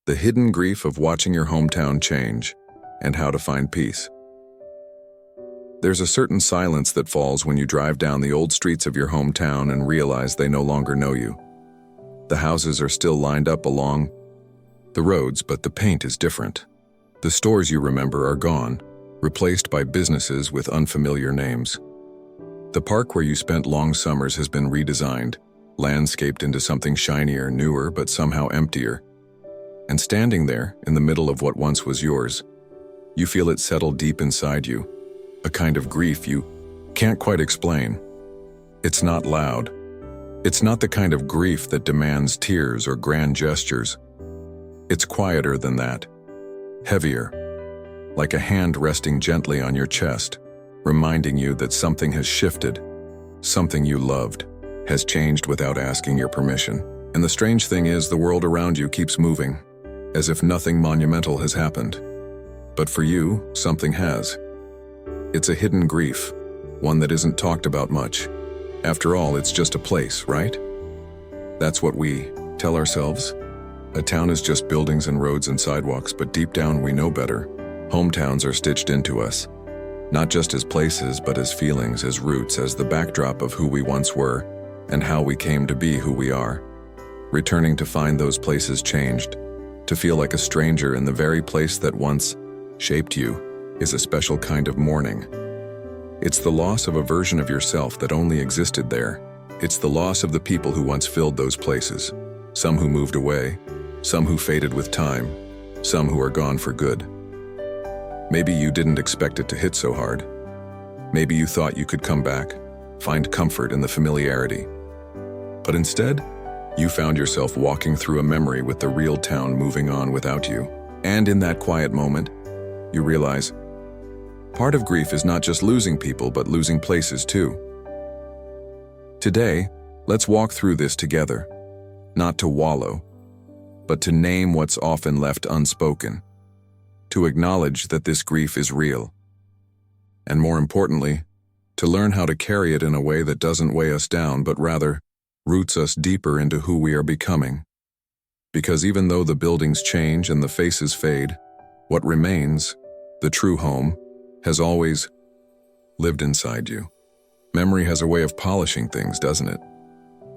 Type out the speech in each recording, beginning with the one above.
the hidden grief of watching your hometown change, and how to find peace. There's a certain silence that falls when you drive down the old streets of your hometown and realize they no longer know you. The houses are still lined up along the roads, but the paint is different. The stores you remember are gone, replaced by businesses with unfamiliar names. The park where you spent long summers has been redesigned, landscaped into something shinier, newer, but somehow emptier. And standing there, in the middle of what once was yours, you feel it settle deep inside you, a kind of grief you can't quite explain. It's not loud. It's not the kind of grief that demands tears or grand gestures. It's quieter than that, heavier, like a hand resting gently on your chest, reminding you that something has shifted, something you loved, has changed without asking your permission. And the strange thing is, the world around you keeps moving, as if nothing monumental has happened. But for you, something has. It's a hidden grief, one that isn't talked about much. After all, it's just a place, right? That's what we tell ourselves. A town is just buildings and roads and sidewalks, but deep down we know better. Hometowns are stitched into us, not just as places, but as feelings, as roots, as the backdrop of who we once were and how we came to be who we are. Returning to find those places changed, to feel like a stranger in the very place that once shaped you, is a special kind of mourning. It's the loss of a version of yourself that only existed there. It's the loss of the people who once filled those places, some who moved away, some who faded with time, some who are gone for good. Maybe you didn't expect it to hit so hard. Maybe you thought you could come back, find comfort in the familiarity. But instead, you found yourself walking through a memory with the real town moving on without you. And in that quiet moment, you realize, part of grief is not just losing people, but losing places too. Today, let's walk through this together, not to wallow, but to name what's often left unspoken, to acknowledge that this grief is real, and more importantly, to learn how to carry it in a way that doesn't weigh us down, but rather roots us deeper into who we are becoming. Because even though the buildings change and the faces fade, what remains, the true home, has always lived inside you. Memory has a way of polishing things, doesn't it?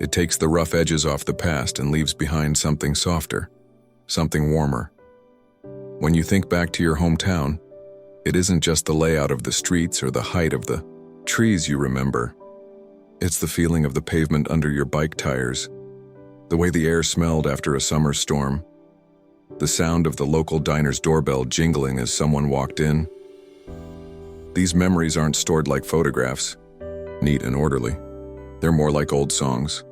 It takes the rough edges off the past and leaves behind something softer, something warmer. When you think back to your hometown, it isn't just the layout of the streets or the height of the trees you remember. It's the feeling of the pavement under your bike tires, the way the air smelled after a summer storm, the sound of the local diner's doorbell jingling as someone walked in. These memories aren't stored like photographs, neat and orderly. They're more like old songs,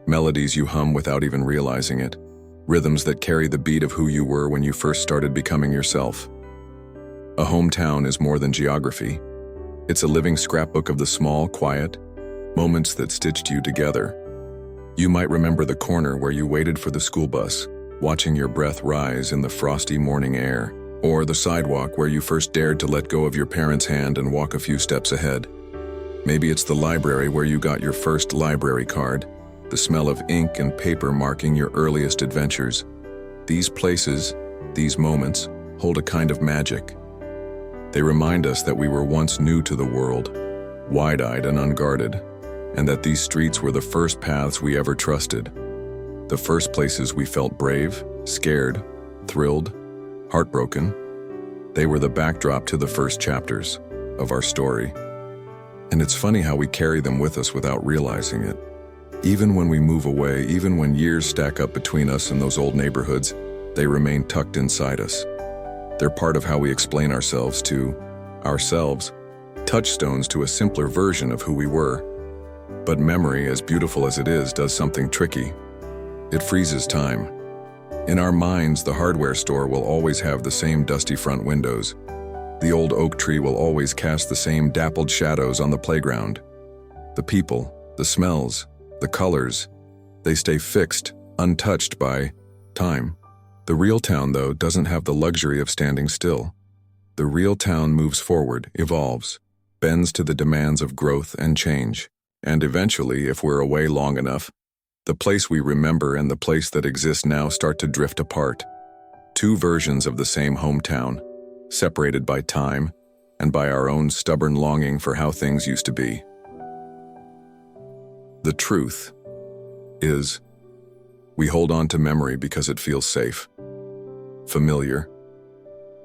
melodies you hum without even realizing it, rhythms that carry the beat of who you were when you first started becoming yourself. A hometown is more than geography. It's a living scrapbook of the small, quiet moments that stitched you together. You might remember the corner where you waited for the school bus, watching your breath rise in the frosty morning air, or the sidewalk where you first dared to let go of your parents' hand and walk a few steps ahead. Maybe it's the library where you got your first library card, the smell of ink and paper marking your earliest adventures. These places, these moments, hold a kind of magic. They remind us that we were once new to the world, wide-eyed and unguarded, and that these streets were the first paths we ever trusted, the first places we felt brave, scared, thrilled, heartbroken. They were the backdrop to the first chapters of our story. And it's funny how we carry them with us without realizing it. Even when we move away, even when years stack up between us and those old neighborhoods, they remain tucked inside us. They're part of how we explain ourselves to ourselves, touchstones to a simpler version of who we were. But memory, as beautiful as it is, does something tricky. It freezes time. In our minds, the hardware store will always have the same dusty front windows. The old oak tree will always cast the same dappled shadows on the playground. The people, the smells, the colors, they stay fixed, untouched by time. The real town, though, doesn't have the luxury of standing still. The real town moves forward, evolves, bends to the demands of growth and change. And eventually, if we're away long enough, the place we remember and the place that exists now start to drift apart, Two versions of the same hometown, separated by time and by our own stubborn longing for how things used to be. The truth is, we hold on to memory because it feels safe, familiar.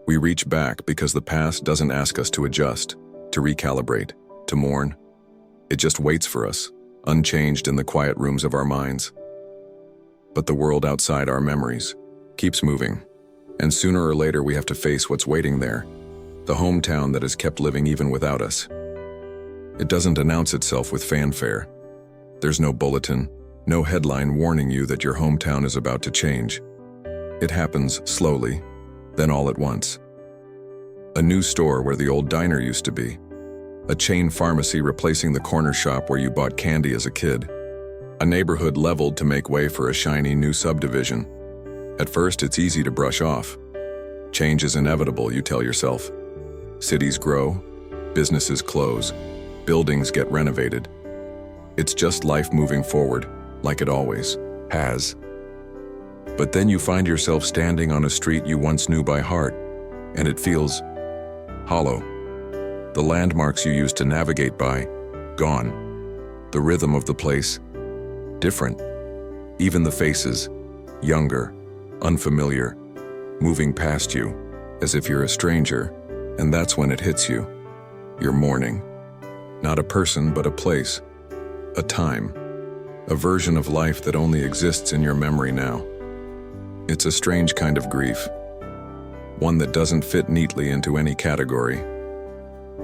We reach back because the past doesn't ask us to adjust, to recalibrate, to mourn. It just waits for us, unchanged in the quiet rooms of our minds. But the world outside our memories keeps moving, and sooner or later we have to face what's waiting there, the hometown that has kept living even without us. It doesn't announce itself with fanfare. There's no bulletin, no headline warning you that your hometown is about to change. It happens slowly, then all at once. A new store where the old diner used to be. A chain pharmacy replacing the corner shop where you bought candy as a kid. A neighborhood leveled to make way for a shiny new subdivision. At first, it's easy to brush off. Change is inevitable, you tell yourself. Cities grow, businesses close, buildings get renovated. It's just life moving forward, like it always has. But then you find yourself standing on a street you once knew by heart, and it feels hollow. The landmarks you used to navigate by, gone. The rhythm of the place, different. Even the faces, younger, unfamiliar, moving past you, as if you're a stranger, and that's when it hits you. You're mourning. Not a person, but a place, a time, a version of life that only exists in your memory now. It's a strange kind of grief, one that doesn't fit neatly into any category.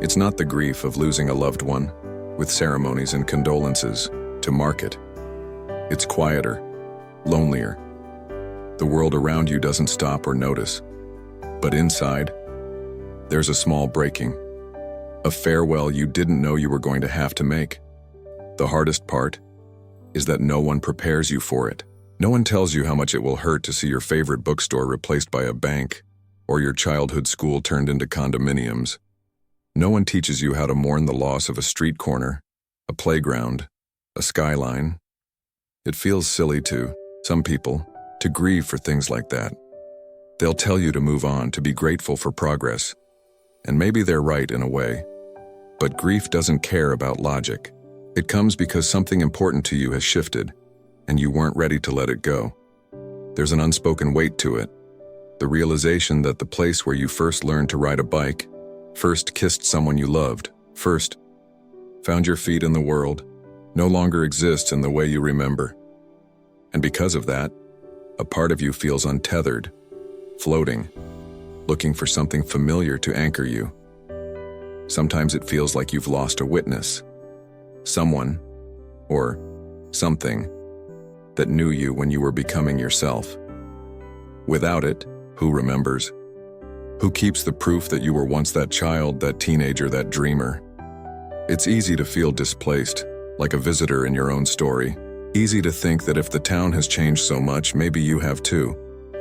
It's not the grief of losing a loved one, with ceremonies and condolences to mark it. It's quieter, lonelier. The world around you doesn't stop or notice, but inside, there's a small breaking, a farewell you didn't know you were going to have to make. The hardest part is that no one prepares you for it. No one tells you how much it will hurt to see your favorite bookstore replaced by a bank, or your childhood school turned into condominiums. No one teaches you how to mourn the loss of a street corner, a playground, a skyline. It feels silly to some people to grieve for things like that. They'll tell you to move on, to be grateful for progress. And maybe they're right in a way. But grief doesn't care about logic. It comes because something important to you has shifted, and you weren't ready to let it go. There's an unspoken weight to it. The realization that the place where you first learned to ride a bike, first kissed someone you loved, first found your feet in the world, no longer exists in the way you remember. And because of that, a part of you feels untethered, floating, looking for something familiar to anchor you. Sometimes it feels like you've lost a witness, someone, or something, that knew you when you were becoming yourself. Without it, who remembers? Who keeps the proof that you were once that child, that teenager, that dreamer? It's easy to feel displaced, like a visitor in your own story. Easy to think that if the town has changed so much, maybe you have too,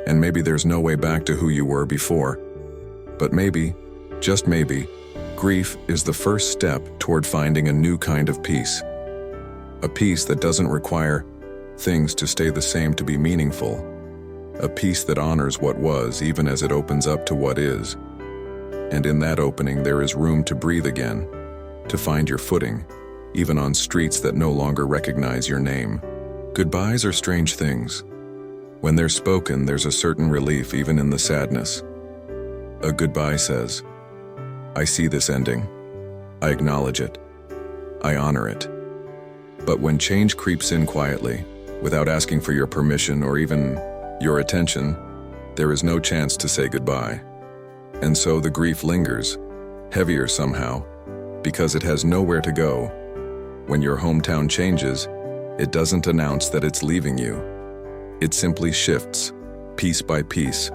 and maybe there's no way back to who you were before. But maybe, just maybe, grief is the first step toward finding a new kind of peace. A peace that doesn't require things to stay the same to be meaningful. A peace that honors what was even as it opens up to what is. And in that opening there is room to breathe again, to find your footing, even on streets that no longer recognize your name. Goodbyes are strange things. When they're spoken, there's a certain relief even in the sadness. A goodbye says, I see this ending. I acknowledge it. I honor it. But when change creeps in quietly, without asking for your permission or even your attention, there is no chance to say goodbye. And so the grief lingers, heavier somehow, because it has nowhere to go. When your hometown changes, it doesn't announce that it's leaving you. It simply shifts, piece by piece,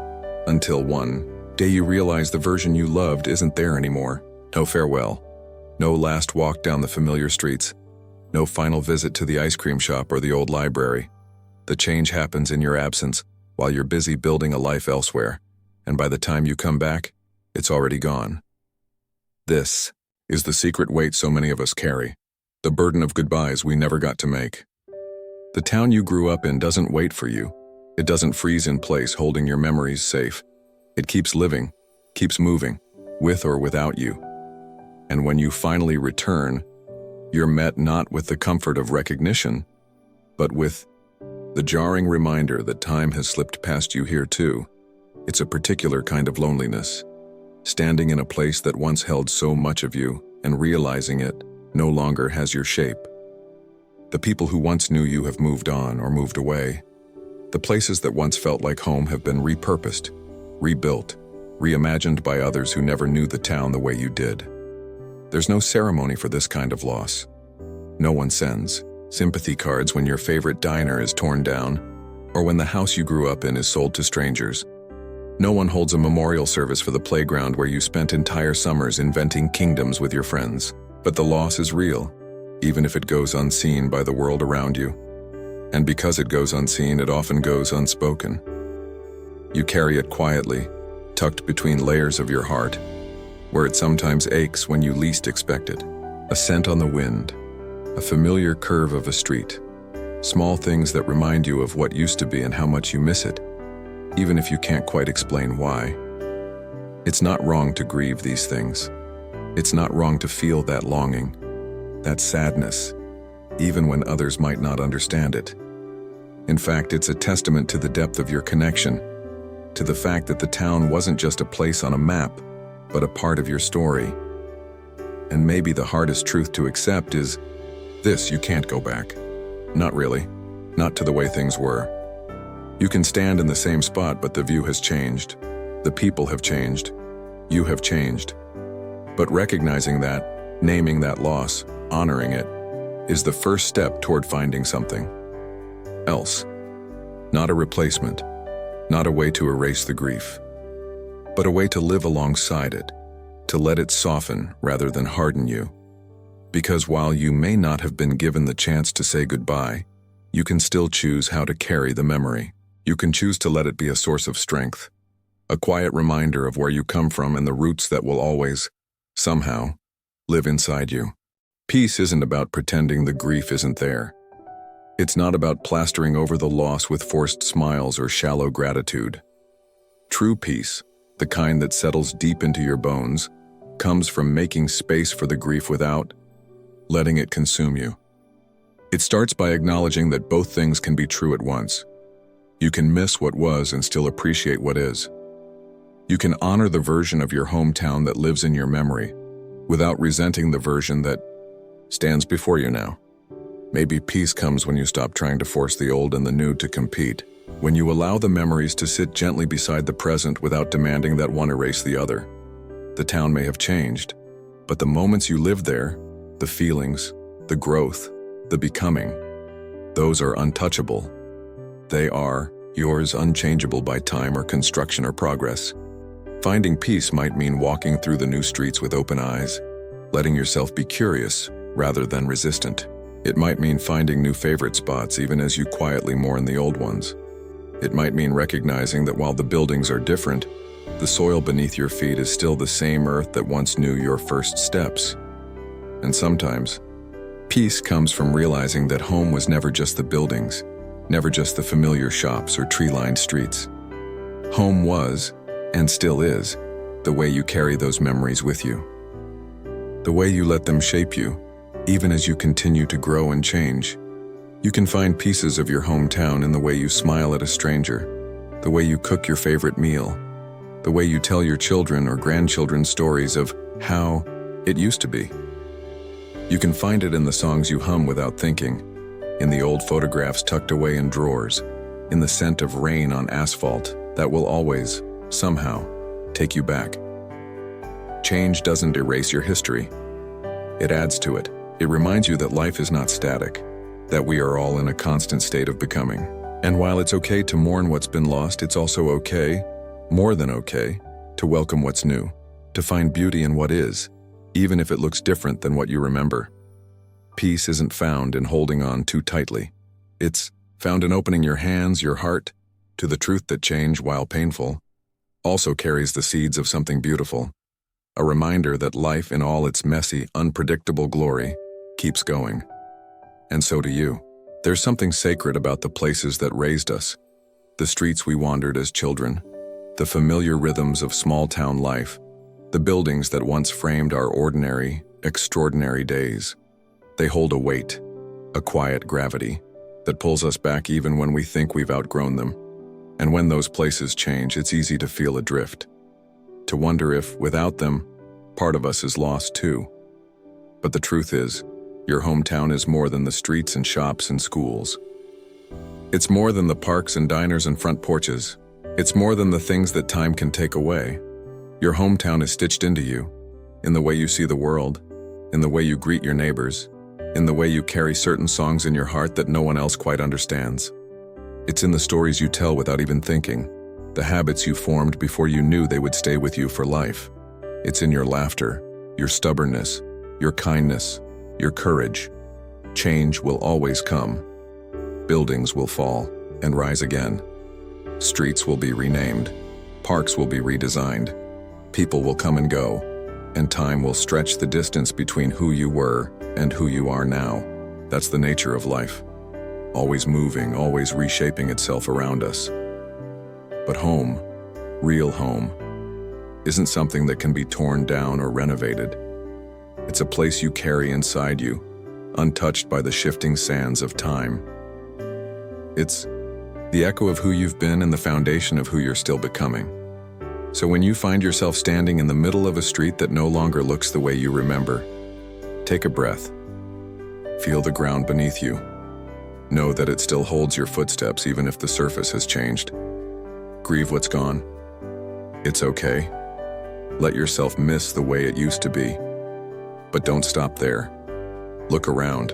until one day you realize the version you loved isn't there anymore. No farewell, no last walk down the familiar streets, no final visit to the ice cream shop or the old library. The change happens in your absence while you're busy building a life elsewhere, and by the time you come back, it's already gone. This is the secret weight so many of us carry, the burden of goodbyes we never got to make. The town you grew up in doesn't wait for you. It doesn't freeze in place holding your memories safe. It keeps living, keeps moving, with or without you. And when you finally return, you're met not with the comfort of recognition, but with the jarring reminder that time has slipped past you here too. It's a particular kind of loneliness, standing in a place that once held so much of you and realizing it no longer has your shape. The people who once knew you have moved on or moved away. The places that once felt like home have been repurposed, rebuilt, reimagined by others who never knew the town the way you did. There's no ceremony for this kind of loss. No one sends sympathy cards when your favorite diner is torn down or when the house you grew up in is sold to strangers. No one holds a memorial service for the playground where you spent entire summers inventing kingdoms with your friends. But the loss is real, even if it goes unseen by the world around you. And because it goes unseen, it often goes unspoken. You carry it quietly, tucked between layers of your heart, where it sometimes aches when you least expect it. A scent on the wind, a familiar curve of a street, small things that remind you of what used to be and how much you miss it, even if you can't quite explain why. It's not wrong to grieve these things. It's not wrong to feel that longing, that sadness, even when others might not understand it. In fact, it's a testament to the depth of your connection, to the fact that the town wasn't just a place on a map, but a part of your story. And maybe the hardest truth to accept is this: you can't go back. Not really. Not to the way things were. You can stand in the same spot, but the view has changed. The people have changed. You have changed. But recognizing that, naming that loss, honoring it, is the first step toward finding something else. Not a replacement, not a way to erase the grief, but a way to live alongside it, to let it soften rather than harden you. Because while you may not have been given the chance to say goodbye, you can still choose how to carry the memory. You can choose to let it be a source of strength, a quiet reminder of where you come from and the roots that will always, somehow, live inside you. Peace isn't about pretending the grief isn't there. It's not about plastering over the loss with forced smiles or shallow gratitude. True peace, the kind that settles deep into your bones, comes from making space for the grief without letting it consume you. It starts by acknowledging that both things can be true at once. You can miss what was and still appreciate what is. You can honor the version of your hometown that lives in your memory, without resenting the version that stands before you now. Maybe peace comes when you stop trying to force the old and the new to compete, when you allow the memories to sit gently beside the present without demanding that one erase the other. The town may have changed, but the moments you lived there, the feelings, the growth, the becoming, those are untouchable. They are yours, unchangeable by time or construction or progress. Finding peace might mean walking through the new streets with open eyes, letting yourself be curious rather than resistant. It might mean finding new favorite spots even as you quietly mourn the old ones. It might mean recognizing that while the buildings are different, the soil beneath your feet is still the same earth that once knew your first steps. And sometimes, peace comes from realizing that home was never just the buildings, never just the familiar shops or tree-lined streets. Home was, and still is, the way you carry those memories with you. The way you let them shape you, even as you continue to grow and change. You can find pieces of your hometown in the way you smile at a stranger, the way you cook your favorite meal, the way you tell your children or grandchildren stories of how it used to be. You can find it in the songs you hum without thinking, in the old photographs tucked away in drawers, in the scent of rain on asphalt that will always, somehow, take you back. Change doesn't erase your history. It adds to it. It reminds you that life is not static, that we are all in a constant state of becoming. And while it's okay to mourn what's been lost, it's also okay, more than okay, to welcome what's new, to find beauty in what is, even if it looks different than what you remember. Peace isn't found in holding on too tightly. It's found in opening your hands, your heart, to the truth that change, while painful, also carries the seeds of something beautiful. A reminder that life in all its messy, unpredictable glory keeps going. And so do you. There's something sacred about the places that raised us, the streets we wandered as children, The familiar rhythms of small-town life, the buildings that once framed our ordinary, extraordinary days. They hold a weight, a quiet gravity, that pulls us back even when we think we've outgrown them. And when those places change, it's easy to feel adrift, to wonder if, without them, part of us is lost too. But the truth is, your hometown is more than the streets and shops and schools. It's more than the parks and diners and front porches. It's more than the things that time can take away. Your hometown is stitched into you, in the way you see the world, in the way you greet your neighbors, in the way you carry certain songs in your heart that no one else quite understands. It's in the stories you tell without even thinking, the habits you formed before you knew they would stay with you for life. It's in your laughter, your stubbornness, your kindness, your courage. Change will always come. Buildings will fall and rise again. Streets will be renamed. Parks will be redesigned. People will come and go, and time will stretch the distance between who you were and who you are now. That's the nature of life. Always moving, always reshaping itself around us. But home, real home, isn't something that can be torn down or renovated. It's a place you carry inside you, untouched by the shifting sands of time. It's the echo of who you've been and the foundation of who you're still becoming. So when you find yourself standing in the middle of a street that no longer looks the way you remember, take a breath. Feel the ground beneath you. Know that it still holds your footsteps even if the surface has changed. Grieve what's gone. It's okay. Let yourself miss the way it used to be. But don't stop there. Look around.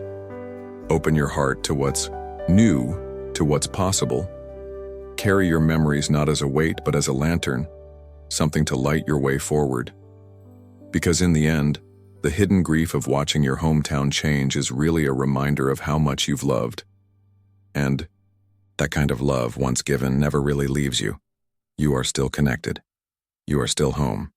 Open your heart to what's new, to what's possible. Carry your memories not as a weight but as a lantern, something to light your way forward. Because in the end, the hidden grief of watching your hometown change is really a reminder of how much you've loved. And that kind of love, once given, never really leaves you. You are still connected. You are still home.